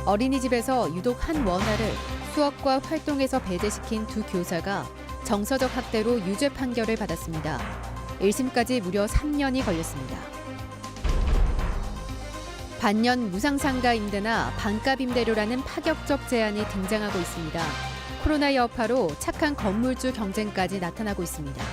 어린이집에서 유독 한 원아를 수업과 활동에서 배제시킨 두 교사가 정서적 학대로 유죄 판결을 받았습니다. 1심까지 무려 3년이 걸렸습니다. 반년 무상상가 임대나 반값 임대료라는 파격적 제한이 등장하고 있습니다. 코로나 여파로 착한 건물주 경쟁까지 나타나고 있습니다.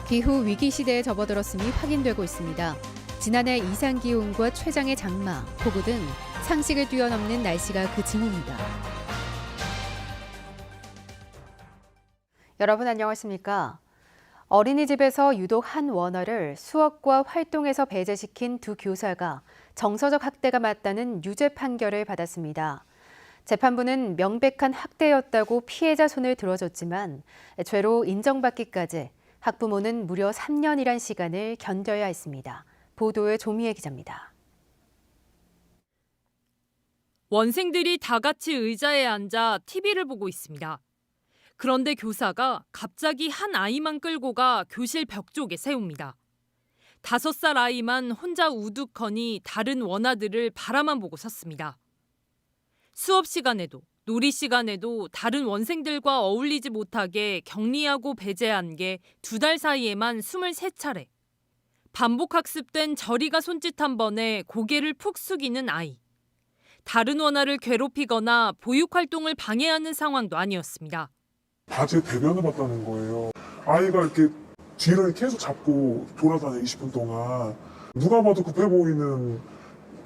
기후 위기 시대에 접어들었음이 확인되고 있습니다. 지난해 이상 기온과 최장의 장마, 폭우 등 상식을 뛰어넘는 날씨가 그 징후입니다. 여러분 안녕하십니까? 어린이집에서 유독 한 원어를 수업과 활동에서 배제시킨 두 교사가 정서적 학대가 맞다는 유죄 판결을 받았습니다. 재판부는 명백한 학대였다고 피해자 손을 들어줬지만 죄로 인정받기까지 학부모는 무려 3년이란 시간을 견뎌야 했습니다. 보도에 조미애 기자입니다. 원생들이 다 같이 의자에 앉아 TV를 보고 있습니다. 그런데 교사가 갑자기 한 아이만 끌고 가 교실 벽 쪽에 세웁니다. 5살 아이만 혼자 우두커니 다른 원아들을 바라만 보고 섰습니다. 수업 시간에도 놀이 시간에도 다른 원생들과 어울리지 못하게 격리하고 배제한 게 2달 사이에만 23차례. 반복 학습된 저리가 손짓 한 번에 고개를 푹 숙이는 아이. 다른 원아를 괴롭히거나 보육 활동을 방해하는 상황도 아니었습니다. 바지에 대변을 봤다는 거예요. 아이가 이렇게 뒤를 계속 잡고 돌아다녀 20분 동안. 누가 봐도 급해 보이는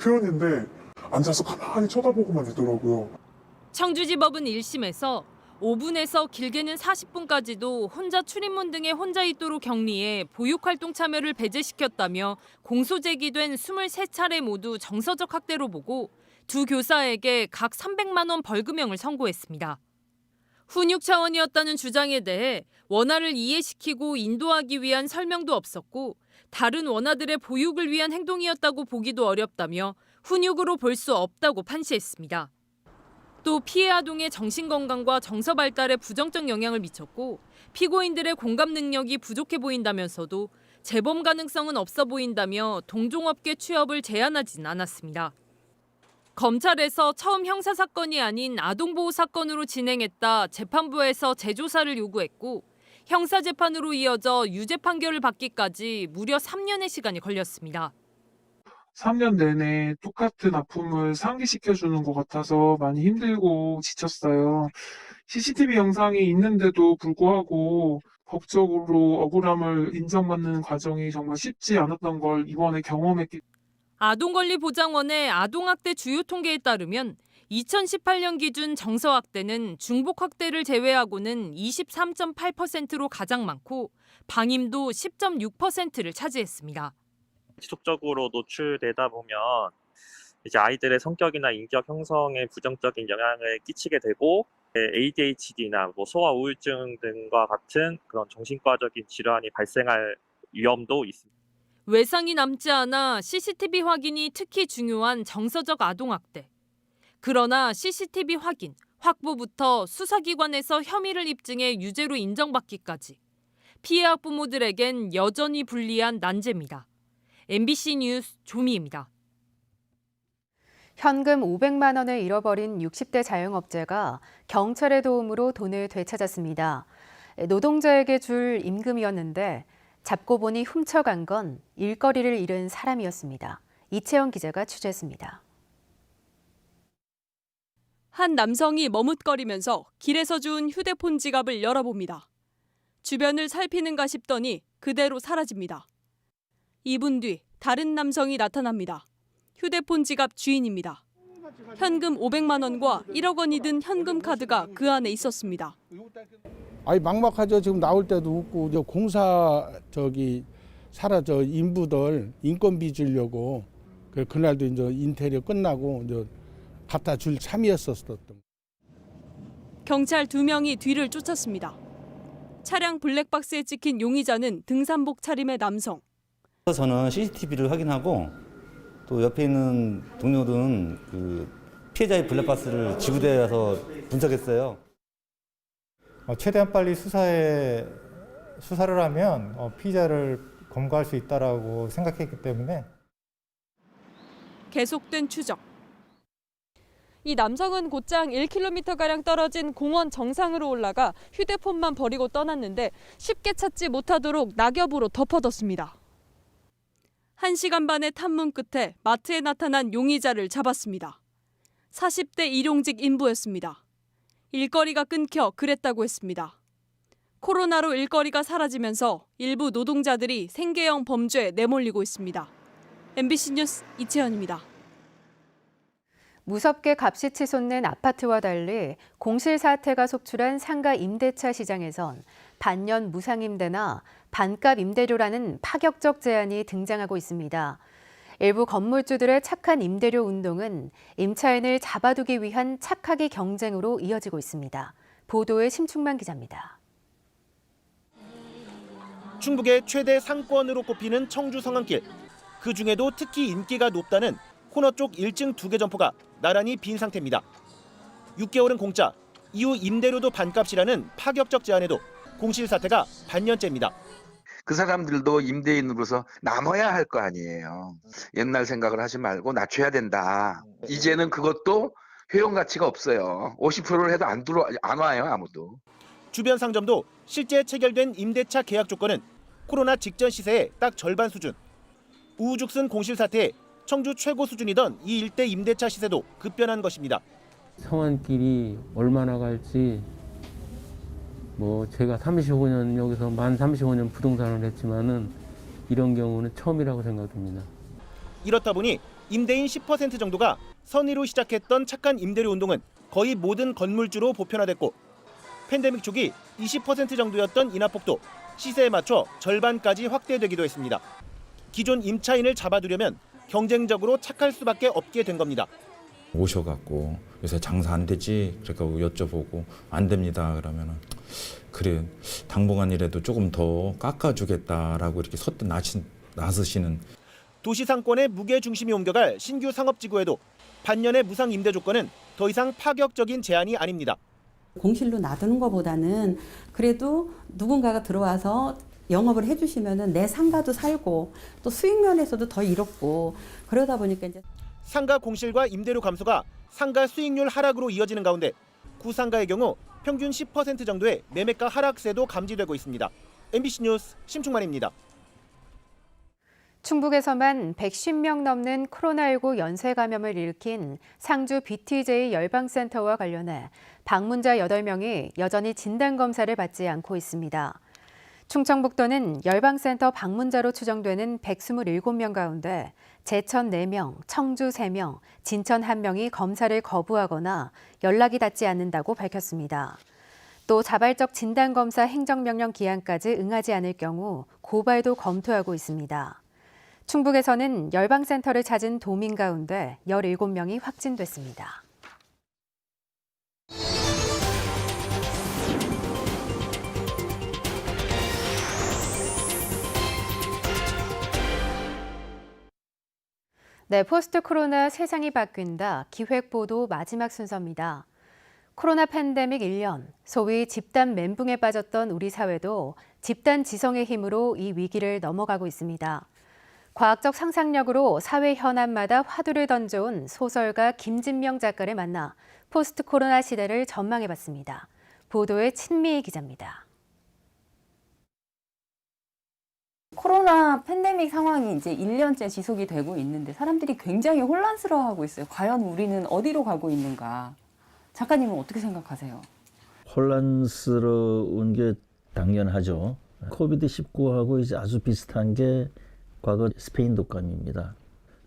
표현인데 앉아서 가만히 쳐다보고만 있더라고요. 청주지법은 1심에서 5분에서 길게는 40분까지도 혼자 출입문 등에 혼자 있도록 격리해 보육활동 참여를 배제시켰다며 공소 제기된 23차례 모두 정서적 학대로 보고 두 교사에게 각 300만 원 벌금형을 선고했습니다. 훈육 차원이었다는 주장에 대해 원아를 이해시키고 인도하기 위한 설명도 없었고 다른 원아들의 보육을 위한 행동이었다고 보기도 어렵다며 훈육으로 볼 수 없다고 판시했습니다. 또 피해 아동의 정신건강과 정서 발달에 부정적 영향을 미쳤고 피고인들의 공감 능력이 부족해 보인다면서도 재범 가능성은 없어 보인다며 동종업계 취업을 제한하진 않았습니다. 검찰에서 처음 형사사건이 아닌 아동보호 사건으로 진행했다 재판부에서 재조사를 요구했고 형사재판으로 이어져 유죄 판결을 받기까지 무려 3년의 시간이 걸렸습니다. 3년 내내 똑같은 아픔을 상기시켜주는 것 같아서 많이 힘들고 지쳤어요. CCTV 영상이 있는데도 불구하고 법적으로 억울함을 인정받는 과정이 정말 쉽지 않았던 걸 이번에 경험했기 때문에 아동권리보장원의 아동학대 주요 통계에 따르면 2018년 기준 정서학대는 중복학대를 제외하고는 23.8%로 가장 많고 방임도 10.6%를 차지했습니다. 지속적으로 노출되다 보면 이제 아이들의 성격이나 인격 형성에 부정적인 영향을 끼치게 되고 ADHD나 소아 우울증 등과 같은 그런 정신과적인 질환이 발생할 위험도 있습니다. 외상이 남지 않아 CCTV 확인이 특히 중요한 정서적 아동학대. 그러나 CCTV 확인, 확보부터 수사기관에서 혐의를 입증해 유죄로 인정받기까지 피해 학부모들에겐 여전히 불리한 난제입니다. MBC 뉴스 조미입니다. 현금 500만 원을 잃어버린 60대 자영업자가 경찰의 도움으로 돈을 되찾았습니다. 노동자에게 줄 임금이었는데 잡고 보니 훔쳐간 건 일거리를 잃은 사람이었습니다. 이채영 기자가 취재했습니다. 한 남성이 머뭇거리면서 길에서 준 휴대폰 지갑을 열어봅니다. 주변을 살피는가 싶더니 그대로 사라집니다. 2분 뒤 다른 남성이 나타납니다. 휴대폰 지갑 주인입니다. 현금 500만 원과 1억 원이 든 현금 카드가 그 안에 있었습니다. 아니 막막하죠. 지금 나올 때도 웃고 저 공사 사라져 인부들 인건비 주려고 그날도 이제 인테리어 끝나고 이제 갖다 줄 참이었었던. 경찰 2명이 뒤를 쫓았습니다. 차량 블랙박스에 찍힌 용의자는 등산복 차림의 남성. 저는 CCTV를 확인하고 또 옆에 있는 동료들은 피해자의 블랙박스를 지구대에서 분석했어요. 최대한 빨리 수사를 하면 피의자를 검거할 수 있다라고 생각했기 때문에 계속된 추적. 이 남성은 곧장 1km가량 떨어진 공원 정상으로 올라가 휴대폰만 버리고 떠났는데 쉽게 찾지 못하도록 낙엽으로 덮어뒀습니다. 1시간 반의 탐문 끝에 마트에 나타난 용의자를 잡았습니다. 40대 일용직 인부였습니다. 일거리가 끊겨 그랬다고 했습니다. 코로나로 일거리가 사라지면서 일부 노동자들이 생계형 범죄에 내몰리고 있습니다. MBC 뉴스 이채연입니다. 무섭게 값이 치솟는 아파트와 달리 공실 사태가 속출한 상가 임대차 시장에선 반년 무상임대나 반값 임대료라는 파격적 제한이 등장하고 있습니다. 일부 건물주들의 착한 임대료 운동은 임차인을 잡아두기 위한 착하기 경쟁으로 이어지고 있습니다. 보도에 심충만 기자입니다. 충북의 최대 상권으로 꼽히는 청주 성안길. 그중에도 특히 인기가 높다는 코너 쪽 1층 2개 점포가 나란히 빈 상태입니다. 6개월은 공짜, 이후 임대료도 반값이라는 파격적 제안에도 공실 사태가 반년째입니다. 그 사람들도 임대인으로서 남아야 할 거 아니에요. 옛날 생각을 하지 말고 낮춰야 된다. 이제는 그것도 회용 가치가 없어요. 50%를 해도 안 와요, 아무도. 주변 상점도 실제 체결된 임대차 계약 조건은 코로나 직전 시세의 딱 절반 수준. 우후죽순 공실 사태에 청주 최고 수준이던 이 일대 임대차 시세도 급변한 것입니다. 성안길이 얼마나 갈지 제가 35년 여기서 만 35년 부동산을 했지만은 이런 경우는 처음이라고 생각됩니다. 이렇다 보니 임대인 10% 정도가 선의로 시작했던 착한 임대료 운동은 거의 모든 건물주로 보편화됐고 팬데믹 초기 20% 정도였던 인하폭도 시세에 맞춰 절반까지 확대되기도 했습니다. 기존 임차인을 잡아두려면 경쟁적으로 착할 수밖에 없게 된 겁니다. 오셔갖고 요새 장사 안 되지? 그러니까 여쭤보고 안 됩니다. 그러면은 그래 당분간이라도 조금 더 깎아주겠다라고 이렇게 선뜻 나서시는. 도시 상권의 무게 중심이 옮겨갈 신규 상업지구에도 반년의 무상 임대 조건은 더 이상 파격적인 제한이 아닙니다. 공실로 놔두는 것보다는 그래도 누군가가 들어와서 영업을 해주시면은 내 상가도 살고 또 수익 면에서도 더 이롭고 그러다 보니까 이제 상가 공실과 임대료 감소가 상가 수익률 하락으로 이어지는 가운데 구상가의 경우 평균 10% 정도의 매매가 하락세도 감지되고 있습니다. MBC 뉴스 심충만입니다. 충북에서만 110명 넘는 코로나19 연쇄 감염을 일으킨 상주 BTJ 열방센터와 관련해 방문자 8명이 여전히 진단검사를 받지 않고 있습니다. 충청북도는 열방센터 방문자로 추정되는 127명 가운데 제천 4명, 청주 3명, 진천 1명이 검사를 거부하거나 연락이 닿지 않는다고 밝혔습니다. 또 자발적 진단검사 행정명령 기한까지 응하지 않을 경우 고발도 검토하고 있습니다. 충북에서는 열방센터를 찾은 도민 가운데 17명이 확진됐습니다. 네, 포스트 코로나 세상이 바뀐다. 기획보도 마지막 순서입니다. 코로나 팬데믹 1년, 소위 집단 멘붕에 빠졌던 우리 사회도 집단 지성의 힘으로 이 위기를 넘어가고 있습니다. 과학적 상상력으로 사회 현안마다 화두를 던져온 소설가 김진명 작가를 만나 포스트 코로나 시대를 전망해봤습니다. 보도에 친미희 기자입니다. 코로나 팬데믹 상황이 이제 1년째 지속이 되고 있는데 사람들이 굉장히 혼란스러워하고 있어요. 과연 우리는 어디로 가고 있는가? 작가님은 어떻게 생각하세요? 혼란스러운 게 당연하죠. 코비드-19하고 이제 아주 비슷한 게 과거 스페인 독감입니다.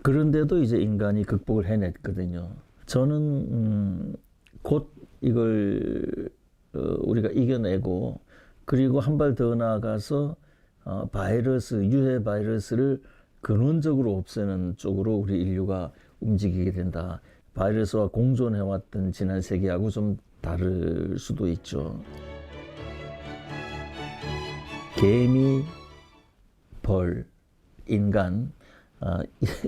그런데도 이제 인간이 극복을 해냈거든요. 저는 곧 이걸 우리가 이겨내고 그리고 한 발 더 나아가서 유해 바이러스를 근원적으로 없애는 쪽으로 우리 인류가 움직이게 된다. 바이러스와 공존해왔던 지난 세기하고 좀 다를 수도 있죠. 개미, 벌, 인간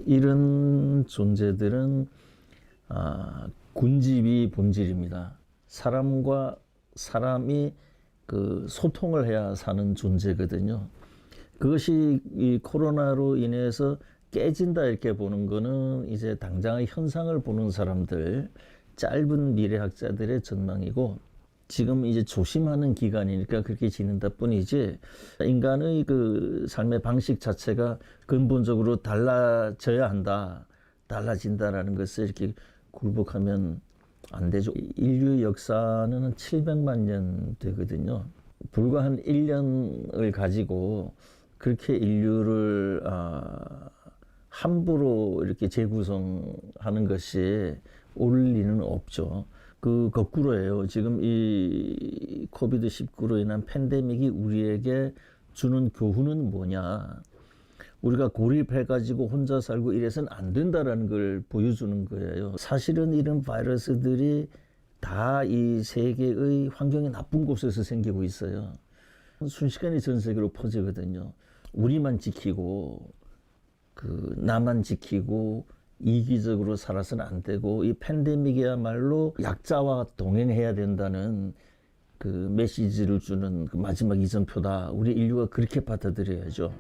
이런 존재들은 군집이 본질입니다. 사람과 사람이 소통을 해야 사는 존재거든요. 그것이 이 코로나로 인해서 깨진다 이렇게 보는 거는 이제 당장의 현상을 보는 사람들, 짧은 미래학자들의 전망이고 지금 이제 조심하는 기간이니까 그렇게 지낸다 뿐이지 인간의 그 삶의 방식 자체가 근본적으로 달라져야 한다, 달라진다라는 것을 이렇게 굴복하면 안 되죠. 인류 역사는 한 700만 년 되거든요. 불과 한 1년을 가지고 그렇게 인류를 함부로 이렇게 재구성하는 것이 올 리는 없죠. 그 거꾸로예요. 지금 이 코비드-19로 인한 팬데믹이 우리에게 주는 교훈은 뭐냐. 우리가 고립해가지고 혼자 살고 이래서는 안 된다라는 걸 보여주는 거예요. 사실은 이런 바이러스들이 다 이 세계의 환경이 나쁜 곳에서 생기고 있어요. 순식간에 전 세계로 퍼지거든요. 우리만 지키고 나만 지키고 이기적으로 살아서는 안 되고 이 팬데믹이야말로 약자와 동행해야 된다는 그 메시지를 주는 그 마지막 이정표다. 우리 인류가 그렇게 받아들여야죠.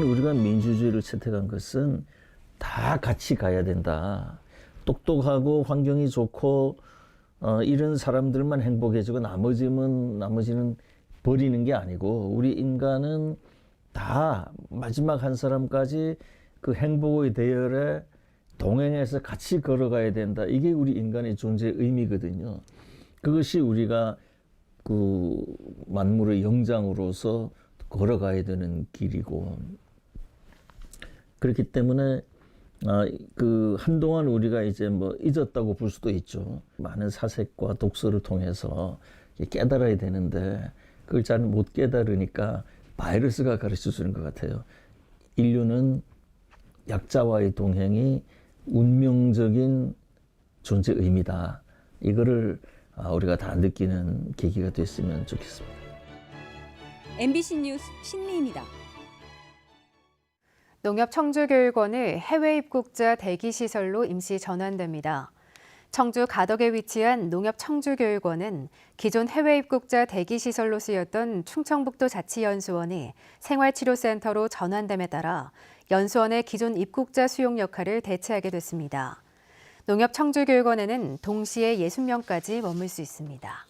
우리가 민주주의를 채택한 것은 다 같이 가야 된다. 똑똑하고 환경이 좋고 이런 사람들만 행복해지고 나머지는 버리는 게 아니고 우리 인간은 다 마지막 한 사람까지 그 행복의 대열에 동행해서 같이 걸어가야 된다. 이게 우리 인간의 존재의 의미거든요. 그것이 우리가 그 만물의 영장으로서 걸어가야 되는 길이고 그렇기 때문에 그 한동안 우리가 이제 뭐 잊었다고 볼 수도 있죠. 많은 사색과 독서를 통해서 깨달아야 되는데 그걸 잘 못 깨달으니까 바이러스가 가르쳐 주는 것 같아요. 인류는 약자와의 동행이 운명적인 존재 의미다. 이거를 우리가 다 느끼는 계기가 됐으면 좋겠습니다. MBC 뉴스 신미입니다. 농협청주교육원의 해외 입국자 대기시설로 임시 전환됩니다. 청주 가덕에 위치한 농협청주교육원은 기존 해외 입국자 대기시설로 쓰였던 충청북도 자치연수원이 생활치료센터로 전환됨에 따라 연수원의 기존 입국자 수용 역할을 대체하게 됐습니다. 농협청주교육원에는 동시에 60명까지 머물 수 있습니다.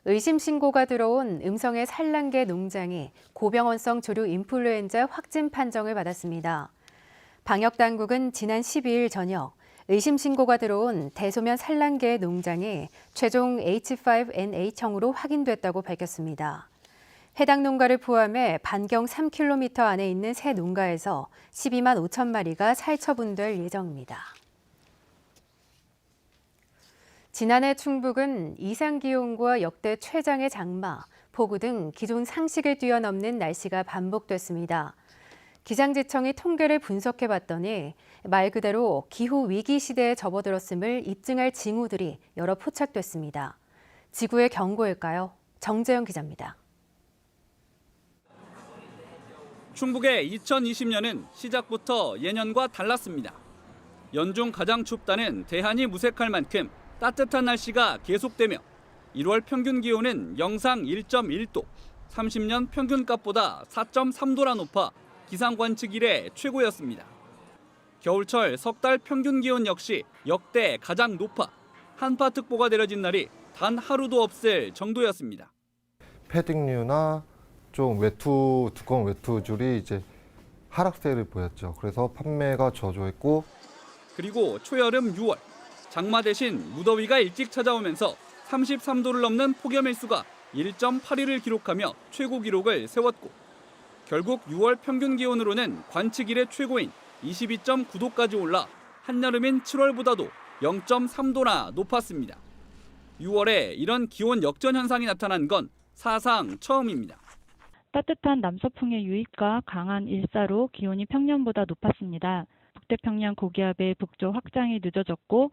의심 신고가 들어온 음성의 산란계 농장이 고병원성 조류 인플루엔자 확진 판정을 받았습니다. 방역당국은 지난 12일 저녁 의심 신고가 들어온 대소면 산란계 농장이 최종 H5N1형으로 확인됐다고 밝혔습니다. 해당 농가를 포함해 반경 3km 안에 있는 세 농가에서 12만 5천 마리가 살처분될 예정입니다. 지난해 충북은 이상기온과 역대 최장의 장마, 폭우 등 기존 상식을 뛰어넘는 날씨가 반복됐습니다. 기상지청이 통계를 분석해봤더니 말 그대로 기후위기 시대에 접어들었음을 입증할 징후들이 여러 포착됐습니다. 지구의 경고일까요? 정재영 기자입니다. 충북의 2020년은 시작부터 예년과 달랐습니다. 연중 가장 춥다는 대한이 무색할 만큼 따뜻한 날씨가 계속되며 1월 평균 기온은 영상 1.1도, 30년 평균값보다 4.3도나 높아 기상 관측 이래 최고였습니다. 겨울철 석 달 평균 기온 역시 역대 가장 높아 한파특보가 내려진 날이 단 하루도 없을 정도였습니다. 패딩류나 좀 두꺼운 외투줄이 이제 하락세를 보였죠. 그래서 판매가 저조했고 그리고 초여름 6월 장마 대신 무더위가 일찍 찾아오면서 33도를 넘는 폭염일수가 1.8일을 기록하며 최고 기록을 세웠고 결국 6월 평균 기온으로는 관측 이래 최고인 22.9도까지 올라 한여름인 7월보다도 0.3도나 높았습니다. 6월에 이런 기온 역전 현상이 나타난 건 사상 처음입니다. 따뜻한 남서풍의 유입과 강한 일사로 기온이 평년보다 높았습니다. 북태평양 고기압의 북쪽 확장이 늦어졌고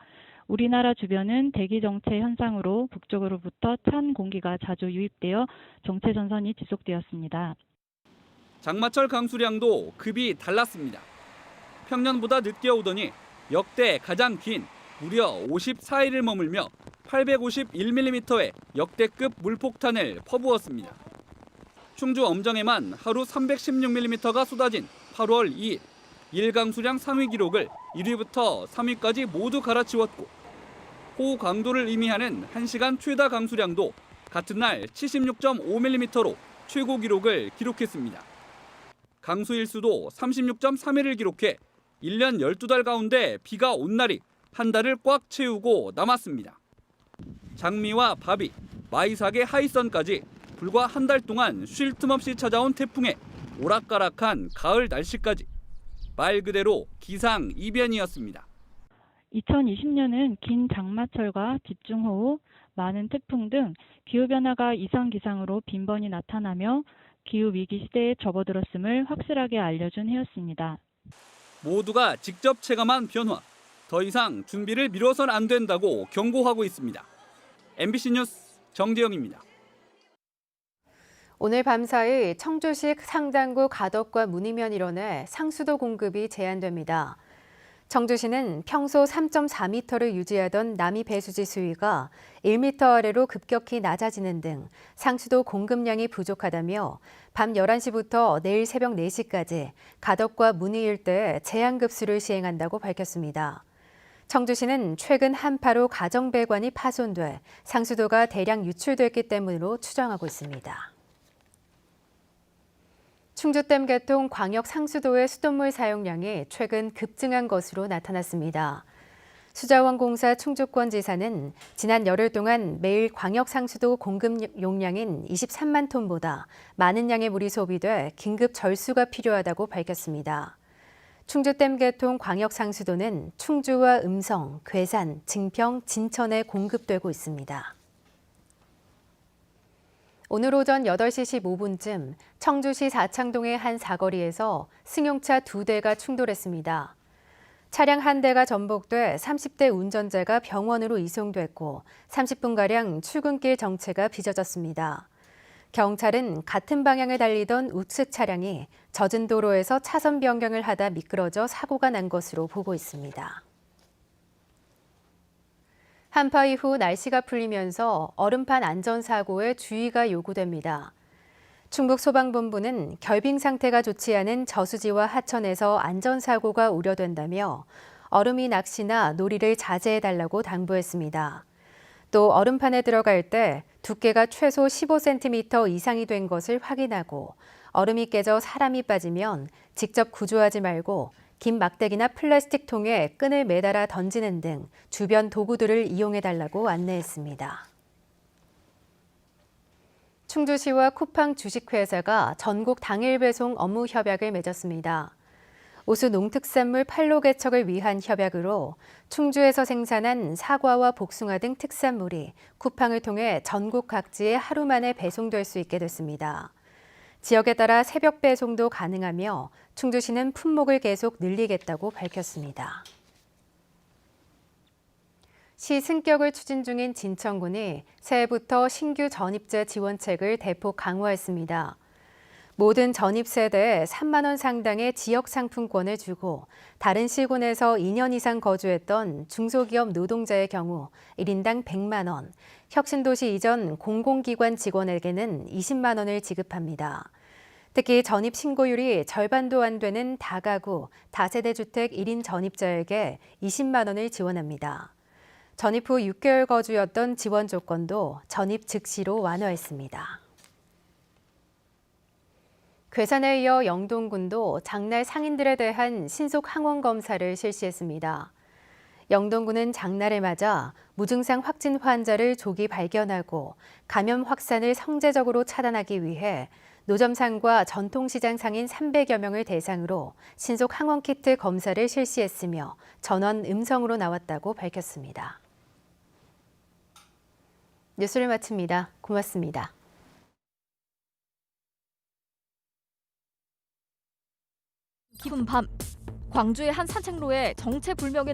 우리나라 주변은 대기 정체 현상으로 북쪽으로부터 찬 공기가 자주 유입되어 정체 전선이 지속되었습니다. 장마철 강수량도 급이 달랐습니다. 평년보다 늦게 오더니 역대 가장 긴 무려 54일을 머물며 851mm의 역대급 물폭탄을 퍼부었습니다. 충주 엄정에만 하루 316mm가 쏟아진 8월 2일 일강수량 상위 기록을 1위부터 3위까지 모두 갈아치웠고 호우 강도를 의미하는 1시간 최다 강수량도 같은 날 76.5mm로 최고 기록을 기록했습니다. 강수 일수도 36.3일을 기록해 1년 12달 가운데 비가 온 날이 한 달을 꽉 채우고 남았습니다. 장미와 바비, 마이삭의 하이선까지 불과 한 달 동안 쉴 틈 없이 찾아온 태풍에 오락가락한 가을 날씨까지 말 그대로 기상이변이었습니다. 2020년은 긴 장마철과 집중호우, 많은 태풍 등 기후변화가 이상기상으로 빈번히 나타나며 기후위기 시대에 접어들었음을 확실하게 알려준 해였습니다. 모두가 직접 체감한 변화, 더 이상 준비를 미뤄선 안 된다고 경고하고 있습니다. MBC 뉴스 정재영입니다. 오늘 밤사이 청주시 상당구 가덕과 문이면 일원에 상수도 공급이 제한됩니다. 청주시는 평소 3.4m를 유지하던 남이 배수지 수위가 1m 아래로 급격히 낮아지는 등 상수도 공급량이 부족하다며 밤 11시부터 내일 새벽 4시까지 가덕과 문의 일대에 제한급수를 시행한다고 밝혔습니다. 청주시는 최근 한파로 가정배관이 파손돼 상수도가 대량 유출됐기 때문으로 추정하고 있습니다. 충주댐 개통 광역 상수도의 수돗물 사용량이 최근 급증한 것으로 나타났습니다. 수자원공사 충주권지사는 지난 열흘 동안 매일 광역 상수도 공급 용량인 23만 톤보다 많은 양의 물이 소비돼 긴급 절수가 필요하다고 밝혔습니다. 충주댐 개통 광역 상수도는 충주와 음성, 괴산, 증평, 진천에 공급되고 있습니다. 오늘 오전 8시 15분쯤 청주시 사창동의 한 사거리에서 승용차 2대가 충돌했습니다. 차량 한 대가 전복돼 30대 운전자가 병원으로 이송됐고 30분가량 출근길 정체가 빚어졌습니다. 경찰은 같은 방향을 달리던 우측 차량이 젖은 도로에서 차선 변경을 하다 미끄러져 사고가 난 것으로 보고 있습니다. 한파 이후 날씨가 풀리면서 얼음판 안전사고에 주의가 요구됩니다. 충북소방본부는 결빙 상태가 좋지 않은 저수지와 하천에서 안전사고가 우려된다며 얼음이 낚시나 놀이를 자제해달라고 당부했습니다. 또 얼음판에 들어갈 때 두께가 최소 15cm 이상이 된 것을 확인하고 얼음이 깨져 사람이 빠지면 직접 구조하지 말고 긴 막대기나 플라스틱 통에 끈을 매달아 던지는 등 주변 도구들을 이용해달라고 안내했습니다. 충주시와 쿠팡 주식회사가 전국 당일 배송 업무 협약을 맺었습니다. 오수 농특산물 판로 개척을 위한 협약으로 충주에서 생산한 사과와 복숭아 등 특산물이 쿠팡을 통해 전국 각지에 하루 만에 배송될 수 있게 됐습니다. 지역에 따라 새벽 배송도 가능하며 충주시는 품목을 계속 늘리겠다고 밝혔습니다. 시 승격을 추진 중인 진천군이 새해부터 신규 전입제 지원책을 대폭 강화했습니다. 모든 전입 세대에 3만 원 상당의 지역 상품권을 주고 다른 시군에서 2년 이상 거주했던 중소기업 노동자의 경우 1인당 100만 원, 혁신도시 이전 공공기관 직원에게는 20만 원을 지급합니다. 특히 전입 신고율이 절반도 안 되는 다가구, 다세대 주택 1인 전입자에게 20만 원을 지원합니다. 전입 후 6개월 거주였던 지원 조건도 전입 즉시로 완화했습니다. 괴산에 이어 영동군도 장날 상인들에 대한 신속 항원 검사를 실시했습니다. 영동군은 장날을 맞아 무증상 확진 환자를 조기 발견하고 감염 확산을 성제적으로 차단하기 위해 노점상과 전통시장 상인 300여 명을 대상으로 신속 항원 키트 검사를 실시했으며 전원 음성으로 나왔다고 밝혔습니다. 뉴스를 마칩니다. 고맙습니다. 깊은 밤, 광주의 한 산책로에 정체불명의